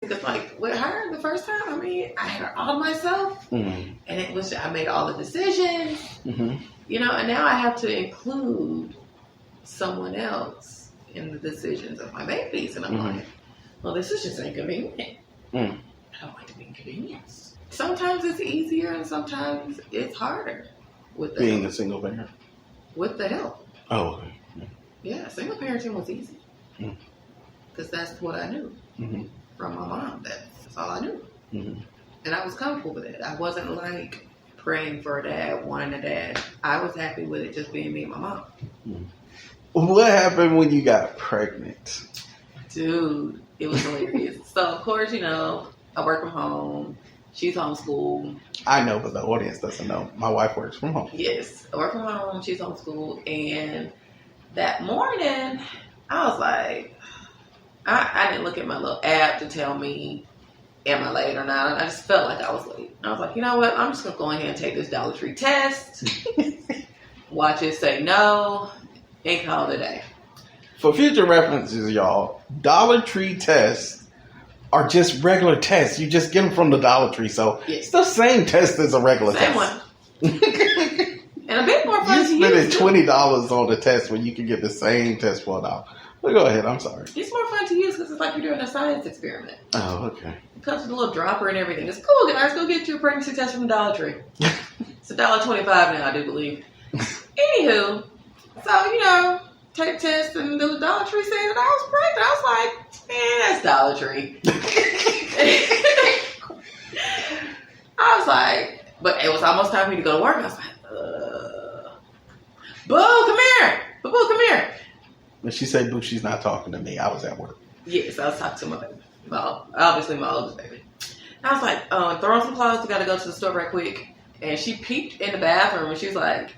Because like with her, the first time, I mean, I had her all to myself, and it was I made all the decisions, you know, and now I have to include someone else in the decisions of my babies, and I'm like, well, this is just inconvenient. I don't like to be inconvenienced. Sometimes it's easier, and sometimes it's harder with the being help. a single parent. With the help. Oh, okay. Yeah, single parenting was easy because that's what I knew from my mom. That's all I knew, and I was comfortable with it. I wasn't like praying for a dad, wanting a dad. I was happy with it just being me and my mom. What happened when you got pregnant? Dude, it was hilarious. So of course, you know, I work from home. She's homeschooled. I know, but the audience doesn't know. My wife works from home. Yes, I work from home. She's homeschooled, and that morning, I was like, I didn't look at my little app to tell me, am I late or not? I just felt like I was late. I was like, you know what? I'm just going to go ahead and take this Dollar Tree test, watch it say no, and call it a day. For future references, y'all, Dollar Tree tests are just regular tests. You just get them from the Dollar Tree. So it's the same test as a regular Same test. one. And a bit more fun You to use. spending $20 on the test when you can get the same test for $1. But go ahead, I'm sorry. It's more fun to use because it's like you're doing a science experiment. Oh, okay. It comes with a little dropper and everything. It's cool, guys. Go get your pregnancy test from the Dollar Tree. It's $1.25 now, I do believe. Anywho, so, you know, take the test and the Dollar Tree said that I was pregnant. I was like, that's Dollar Tree. I was like, but it was almost time for me to go to work. I was like, Boo, come here. Boo, come here. When she said boo, she's not talking to me. I was at work. Yes, I was talking to my baby. Well, obviously my oldest baby. I was like, throw on some clothes. I got to go to the store right quick. And she peeked in the bathroom and she's like,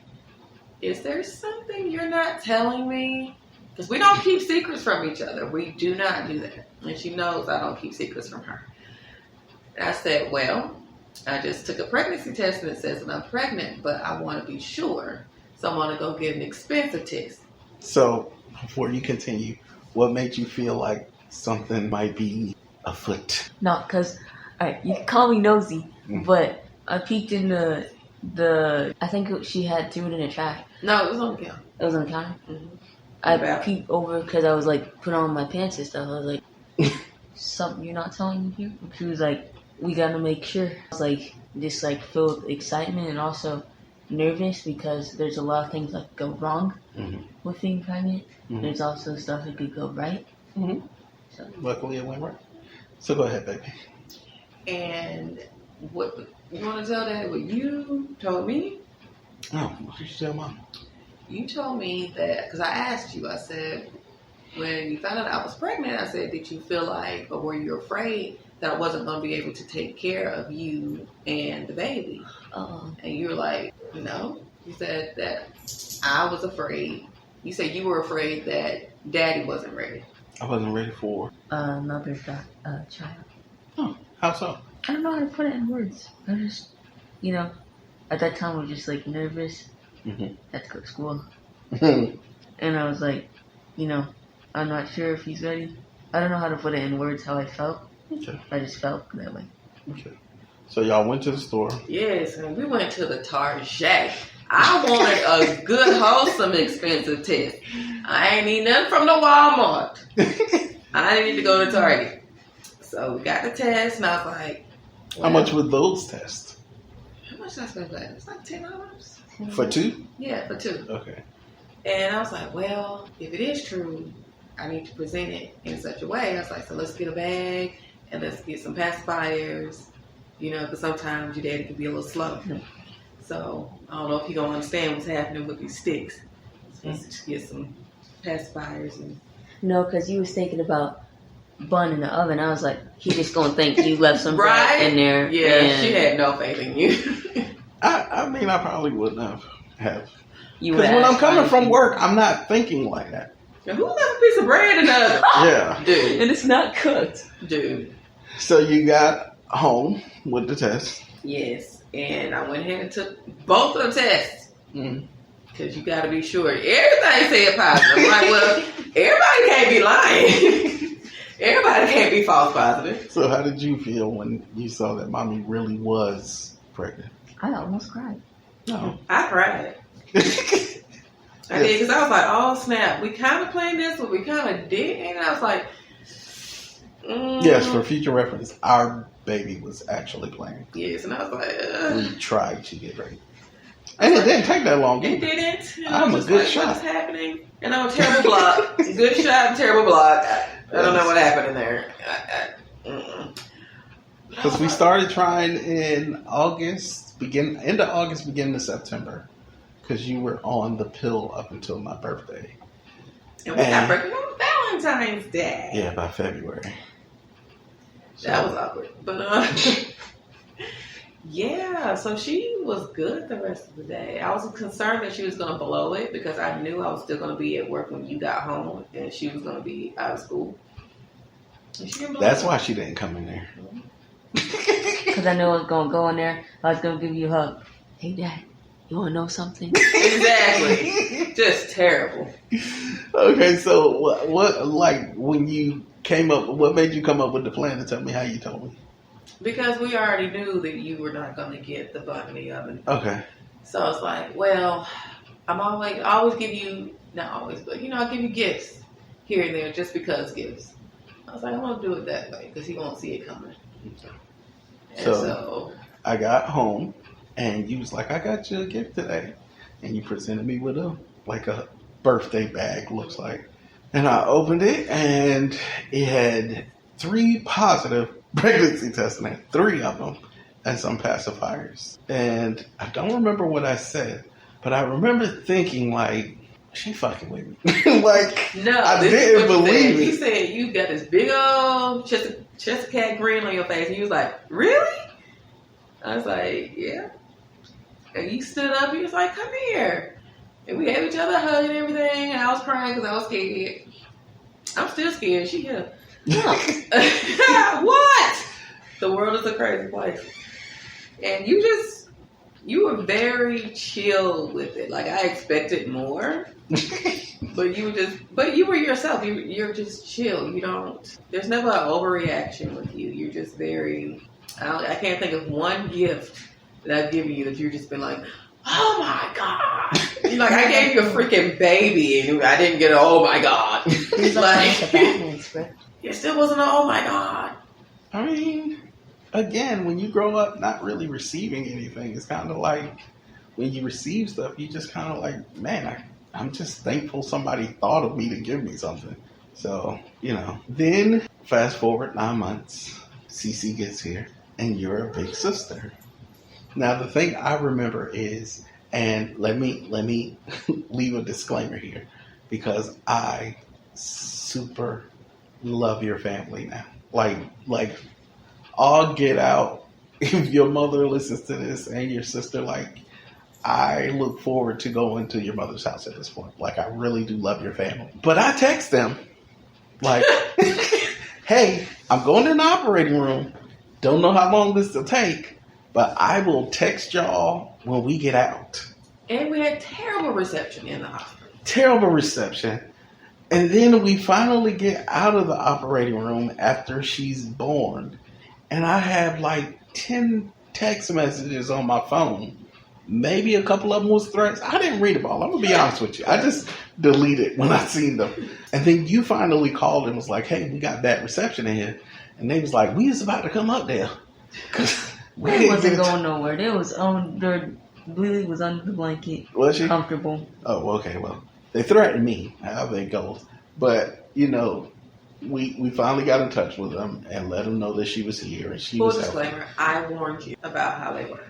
is there something you're not telling me? Because we don't keep secrets from each other. We do not do that. And she knows I don't keep secrets from her. And I said, well, I just took a pregnancy test and it says that I'm pregnant, but I want to be sure. So I'm going to go get an expensive test. So, before you continue, what made you feel like something might be afoot? No, because, alright, you can call me nosy, but I peeked in the I think she had threw it in the trash. No, it was on the counter. It was on the counter? Mm-hmm. I peeked over because I was like, put on my pants and stuff. I was like, something you're not telling me here? She was like, we gotta make sure. I was like, just like filled with excitement and also nervous because there's a lot of things that go wrong with being pregnant. There's also stuff that could go right. So. Luckily it went right. So go ahead, baby. And what you want to tell Daddy what you told me? Oh, what did you tell Mom? You told me that, because I asked you, I said, when you found out I was pregnant, I said, did you feel like, or were you afraid that I wasn't going to be able to take care of you and the baby? And you were like, no. You said that I was afraid. You said you were afraid that Daddy wasn't ready. I wasn't ready for another child. Oh, how so? I don't know how to put it in words. I just, you know, at that time I was just like nervous. Had to go to school. And I was like, you know, I'm not sure if he's ready. I don't know how to put it in words how I felt. Okay. I just felt that way. Okay. So y'all went to the store. Yes, and we went to the Target. I wanted a good, wholesome, expensive test. I ain't need nothing from the Walmart. I need to go to Target. So we got the test, and I was like, well, how much were those tests? How much did I spend for that? It was like $10. For two? Yeah, for two. Okay. And I was like, well, if it is true, I need to present it in such a way. I was like, so let's get a bag, and let's get some pacifiers, you know, because sometimes your daddy can be a little slow. So I don't know if he gonna understand what's happening with these sticks. So let's just get some pacifiers. And no, because you was thinking about bun in the oven. I was like, he just gonna think you left some right? bread in there. Yeah, she had no faith in you. I mean, I probably wouldn't have. Because when I'm coming from work, I'm not thinking like that. Now, who left a piece of bread in the oven? Yeah. Dude. And it's not cooked. Dude. So you got home with the test. Yes. And I went ahead and took both of the tests. Because you got to be sure. Everything said positive. I'm like, well, everybody can't be lying. Everybody can't be false positive. So how did you feel when you saw that mommy really was pregnant? I almost cried. No. I cried. I did, because I was like, oh snap, we kind of planned this, but we kind of didn't. And I was like, Yes, for future reference, our baby was actually planned. Yes, and I was like, we tried to get pregnant. And it didn't take that long. It didn't. And I'm a good shot. What's happening? And I'm a terrible block. Good shot and terrible block. I don't know what happened in there. Because we started trying in August, end of August, beginning of September. Because you were on the pill up until my birthday. And we got pregnant on Valentine's Day. Yeah, by February. That was awkward. But, yeah, so she was good the rest of the day. I was concerned that she was going to blow it because I knew I was still going to be at work when you got home and she was going to be out of school. That's why she didn't come in there. Because I knew I was going to go in there. I was going to give you a hug. Hey, Dad, you want to know something? Exactly. Just terrible. Okay, so what, like, when you came up, what made you come up with the plan to tell me how you told me? Because we already knew that you were not going to get the bunny oven. Okay. So it's like, well, I always give you, not always, but, I'll give you gifts here and there just because gifts. I was like, I want to do it that way because he won't see it coming. And so I got home and you was like, I got you a gift today. And you presented me with a birthday bag, looks like. And I opened it and it had 3 positive pregnancy tests in it, 3 of them, and some pacifiers. And I don't remember what I said, but I remember thinking, like, she fucking with me. Like, no, I didn't believe it. You said you got this big old chest cat grin on your face, and you was like, really? I was like, yeah. And you stood up, you was like, come here. And we gave each other a hug and everything, and I was crying because I was scared. I'm still scared. She here. No. What? The world is a crazy place. And you were very chill with it. Like, I expected more. But you were yourself. You're just chill. There's never an overreaction with you. You're just very, I can't think of one gift that I've given you that you've just been like, oh my God. Like, I gave you a freaking baby and I didn't get an oh my God. It's like the Batman script. It still wasn't an oh my God. I mean, again, when you grow up not really receiving anything, it's kind of like when you receive stuff, you just kind of like, man, I'm just thankful somebody thought of me to give me something. So, Then, fast forward 9 months, Cece gets here, and you're a big sister. Now, the thing I remember is, and let me leave a disclaimer here, because I super love your family now. Like, all get out. If your mother listens to this and your sister, like, I look forward to going to your mother's house at this point. Like, I really do love your family. But I text them, like, hey, I'm going in the operating room. Don't know how long this will take, but I will text y'all when we get out. And we had terrible reception in the hospital. Terrible reception. And then we finally get out of the operating room after she's born. And I have like 10 text messages on my phone. Maybe a couple of them was threats. I didn't read them all. I'm going to be honest with you. I just deleted when I seen them. And then you finally called and was like, hey, we got bad reception in here. And they was like, we was about to come up there. They wasn't going nowhere. They was Lily was under the blanket. Was she? Comfortable. Oh, okay. Well, they threatened me, however it goes. But, we finally got in touch with them and let them know that she was here. And she Full was disclaimer, I warned you about how they were.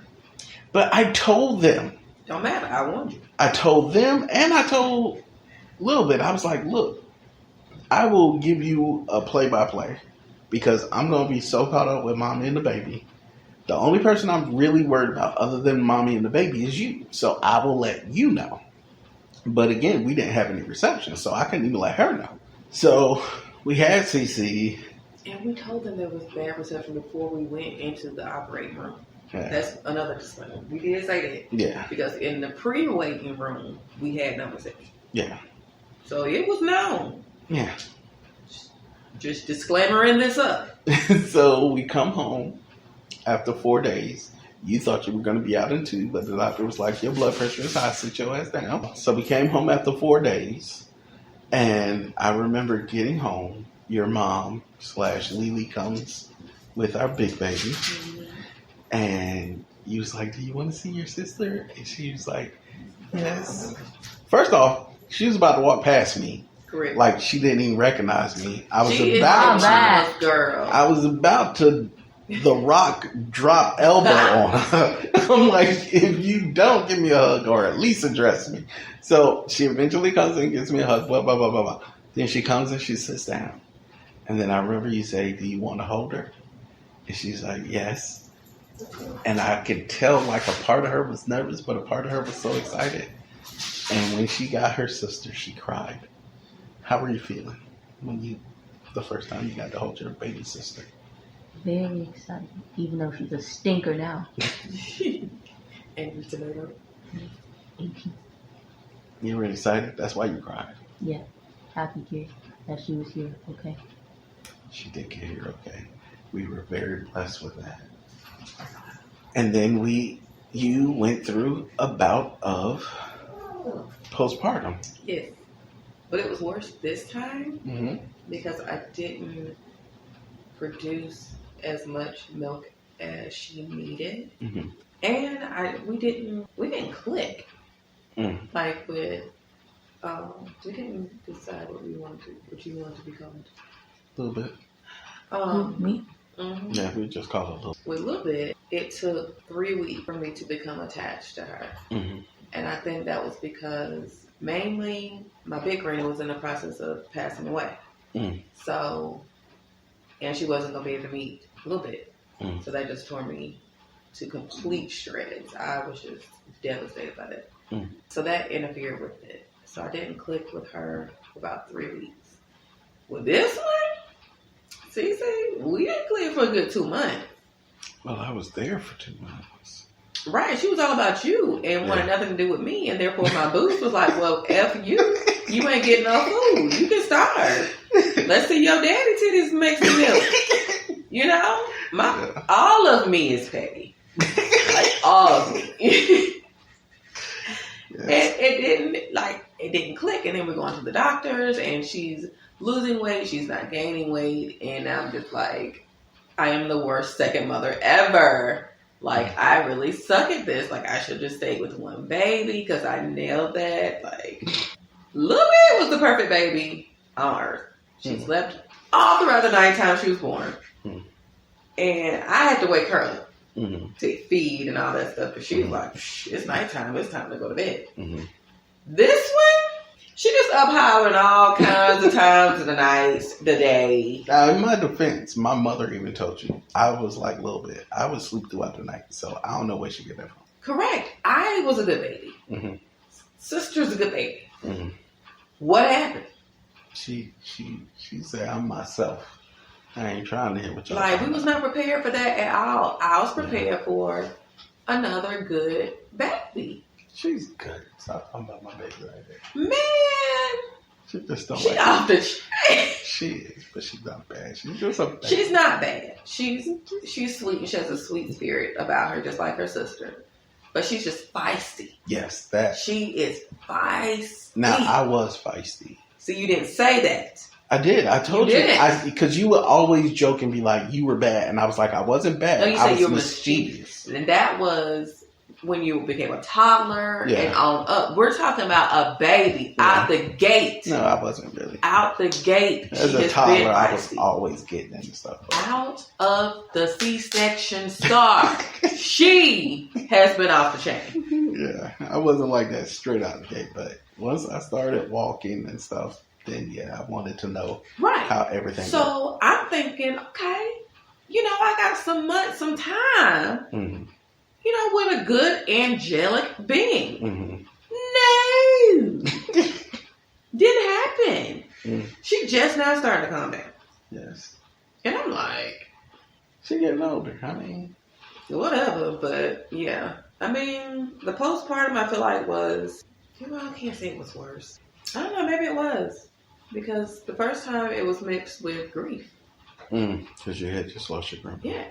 But I told them. Don't matter. I warned you. I told them and I told a little bit. I was like, look, I will give you a play-by-play because I'm going to be so caught up with mommy and the baby. The only person I'm really worried about other than mommy and the baby is you. So I will let you know. But again, we didn't have any reception, so I couldn't even let her know. So we had CC. And we told them there was bad reception before we went into the operating room. Yeah. That's another disclaimer. We did say that. Yeah. Because in the pre-waiting room, we had no reception. Yeah. So it was known. Yeah. Just disclaimering this up. So we come home after 4 days. You thought you were going to be out in 2, but the doctor was like, your blood pressure is high, sit your ass down. So we came home after 4 days, and I remember getting home. Your mom / Lily comes with our big baby, and you was like, do you want to see your sister? And she was like, yes. First off, she was about to walk past me. Correct. Like she didn't even recognize me. I was She about is to, a girl. I was about to The Rock drop elbow on her. I'm like, if you don't give me a hug or at least address me. So she eventually comes and gives me a hug, blah, blah, blah, blah, blah. Then she comes and she sits down. And then I remember you say, do you want to hold her? And she's like, yes. And I could tell like a part of her was nervous, but a part of her was so excited. And when she got her sister, she cried. How were you feeling the first time you got to hold your baby sister? Very excited, even though she's a stinker now. And tomato. You were excited? That's why you cried. Yeah, happy kid that she was here. Okay. She did get here okay. We were very blessed with that. And then you went through a bout of postpartum. Yes. But it was worse this time Mm-hmm. because I didn't produce as much milk as she needed. Mm-hmm. And we didn't click. Mm. Like with we didn't decide what you wanted to become. A little bit. Me? Mm-hmm. Yeah, we just call it a little. With a little bit, it took 3 weeks for me to become attached to her. Mm-hmm. And I think that was because mainly my big granny was in the process of passing away. Mm. So, and she wasn't going to be able to meet a little bit. Mm. So that just tore me to complete shreds. I was just devastated by that. Mm. So that interfered with it. So I didn't click with her for about 3 weeks. With this one, see, we didn't click for a good 2 months. Well, I was there for 2 months. Right, she was all about you and wanted nothing to do with me, and therefore my boost was like, well, F you. You ain't getting no food. You can starve. Let's see your daddy titties make some milk. You know? All of me is petty. Like, all of me. And it didn't click, and then we're going to the doctors, and she's losing weight, she's not gaining weight, and I'm just like, I am the worst second mother ever. Like, I really suck at this. Like, I should just stay with one baby because I nailed that. Like, Lily was the perfect baby on earth. She slept all throughout the nighttime she was born. Mm. And I had to wake her up Mm-hmm. to feed and all that stuff. Because she was like, it's nighttime. It's time to go to bed. Mm-hmm. This one, she just up hollering all kinds of times of the night, the day. Now, in my defense, my mother even told you, I was like a little bit. I would sleep throughout the night, so I don't know where she get that from. Correct. I was a good baby. Mm-hmm. Sister's a good baby. Mm-hmm. What happened? She said, I'm myself. I ain't trying to hit what y'all Like, talking we was not prepared for that at all. I was prepared for another good baby. She's good. Stop talking about my baby right there. Man, She just don't she like off it. the chain. She is, but she's not bad. She's doing something bad. She's not bad. She's sweet, and she has a sweet spirit about her, just like her sister. But she's just feisty. Yes, that. She is feisty. Now, I was feisty. See, you didn't say that. I did. I told You you. didn't. Because you would always joke and be like, you were bad. And I was like, I wasn't bad. No, you I said was you were mischievous. And that was when you became a toddler Yeah. and on up. We're talking about a baby out the gate. No, I wasn't really. Out the gate. As She a has toddler, been I was feisty. always getting into stuff. Out of the C-section star. She has been off the chain. Yeah, I wasn't like that straight out the gate. But once I started walking and stuff, then I wanted to know Right. how everything So I'm thinking, okay, I got some months, some time, Mm-hmm. With a good angelic being. Mm-hmm. No. Didn't happen. Mm. She just now starting to calm down. Yes. And I'm like, She getting older. I mean, whatever, but yeah. I mean, the postpartum I feel like was, I can't say it was worse. I don't know, maybe it was. Because the first time it was mixed with grief. Because you had just lost your grandpa. Yeah.